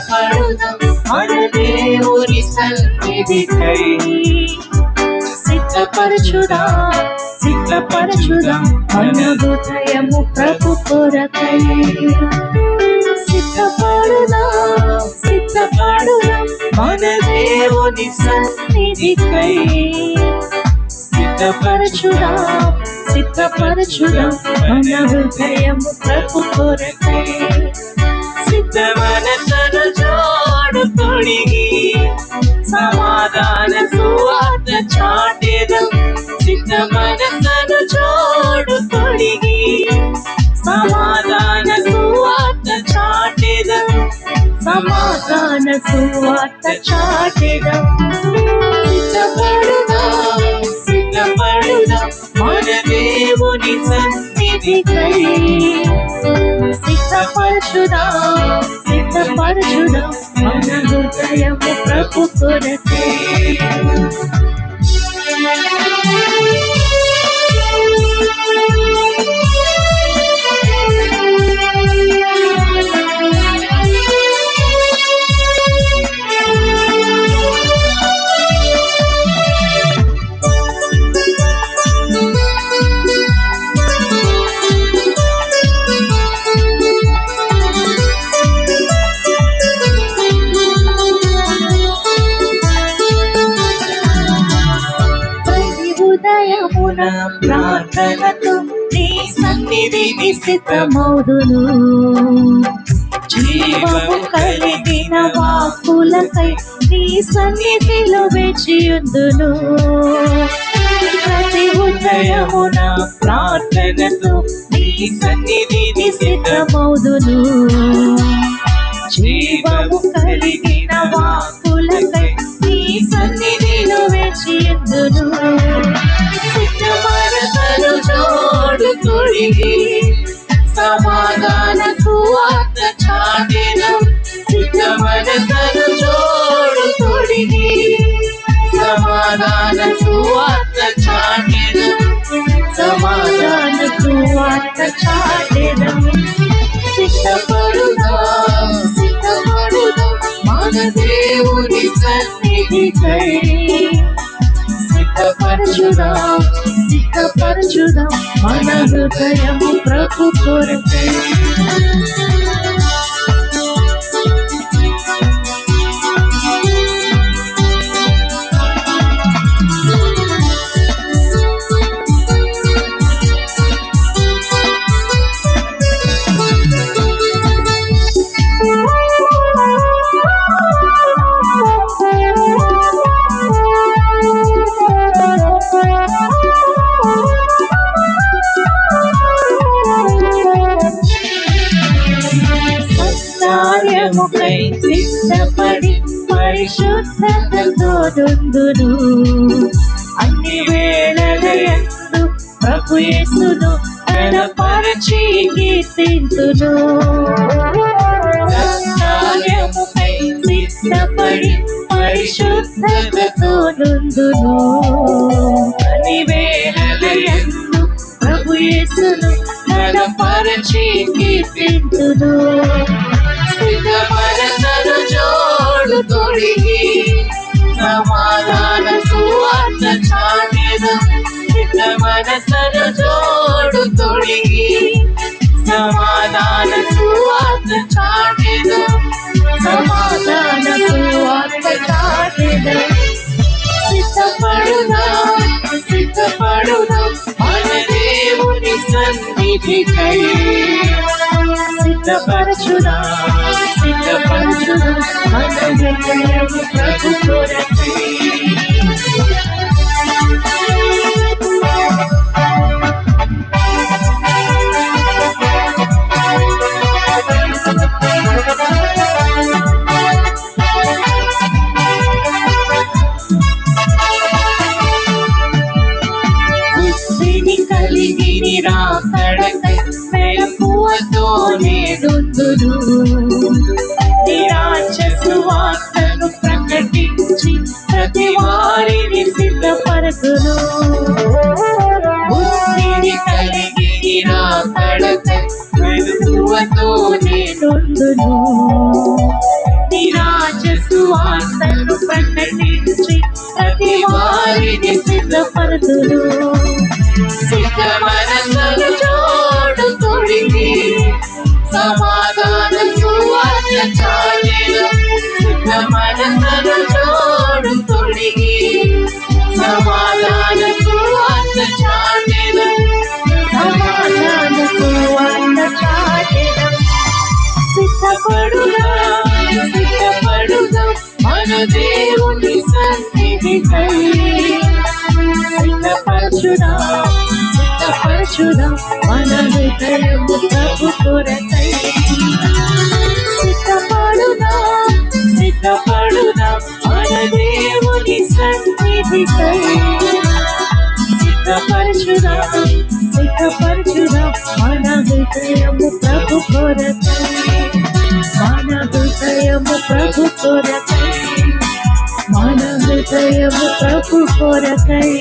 సిద్ధపడుదాం మన దేవుని సన్నిధికై. సిద్ధపరచుదాం సిద్ధపరచుదాం మన హృదయము ప్రభు కొరకై. సిద్ధపడుదాం సిద్ధపడుదాం మన దేవుని సన్నిధికై. సిద్ధపరచుదాం సిద్ధపరచుదాం మన హృదయము ప్రభు కొరకై. సిద్ధమనసను జోడు తొడిగి సమాధాన సువార్త చాటెదం. సిద్ధమనసను జోడు తొడిగి సమాధాన సువార్త చాటెదం. సమాధాన సువార్త చాటెదం. సిద్ధపడుదాం సిద్ధపడుదాం మన దేవుని సన్నిధికై. సిద్ధపరచుదాం సిద్ధపరచుదాం మన హృదయము ప్రభు కొరకై. ఉదయమున ప్రార్థనతో నీ సన్నిధిని సిద్ధమౌదును. జీవము కలిగిన వాక్కులకై నీ సన్నిధిలో వేచియుందును. ప్రతి ఉదయమున ప్రార్థనతో నీ సన్నిధిని సిద్ధమౌదును. జీవము కలిగిన వాక్కులకై నీ సన్నిధిలో వేచియుందును. సిద్ధమనసను జోడు తొడిగి సమాధాన సువార్త చాటెదం. సిద్ధమనసను జోడు తొడిగి సమాధాన సువార్త చాటెదం. సమాధాన సువార్త చాటెదం. సిద్ధపడుదాం సిద్ధపడుదాం మన దేవుని సన్నిధికై. సిద్ధపరచుదాం సిద్ధపరచుదాం మన హృదయము ప్రభు కొరకై. కార్యముకై సిద్ధపడి పరిశుద్ధతతో దుందును. అన్ని వేళలయందు ప్రభు యేసును కనపరచి కీర్తింతును. కార్యముకై సిద్ధపడి పరిశుద్ధతతో దుందును. అన్ని వేళలయందు ప్రభు యేసును కనపరచి కీర్తింతును. సిద్ధమనసను జోడు తొడిగి సమాధాన సువార్త చాటెదం. సిద్ధమనసను జోడు తొడిగి సమాధాన సువార్త చాటెదం. సమాధాన సువార్త చాటెదం. సిద్ధపడుదాం సిద్ధపడుదాం మన దేవుని సన్నిధికై. సిద్ధపరచుదాం సిద్ధపరచుదాం మన హృదయము ప్రభు కొరకై. బుద్ధిని కలిగి నిరాకడకై మెలకువతోనే దుందును. నిరాశ సువార్తను ప్రకటించి ప్రతి వారిని సిద్ధపరచును. బుద్ధిని కలిగి నిరాకడకై మెలకువతోనే దుందును. నిరాజ సువార్తను ప్రకటించి ప్రతి వారిని సిద్ధపరచును. సిద్ధ మనసులు జోడు తొడిగి సమాధాన సువార్త చాటెను. సిద్ధ మనసులు జోడు తొడిగి సమాధాన సువార్త చాటెను. సమాధాన సువార్త చాటెను. సిద్ధపడుగా సిద్ధపడుగా మన దేవుని సన్నిధికై. సిద్ధపరచుదా సిద్ధపరచుదా మన హృదయము ప్రభు కొరకై. సిద్ధపడుదా సిద్ధపడుదా మన దేవుని సన్నిధికై. సిద్ధపరచుదా సిద్ధపరచుదా మన హృదయము ప్రభు కొరకై. మన హృదయము ప్రభు కొరకై. మన హృదయము ప్రభు కొరకై.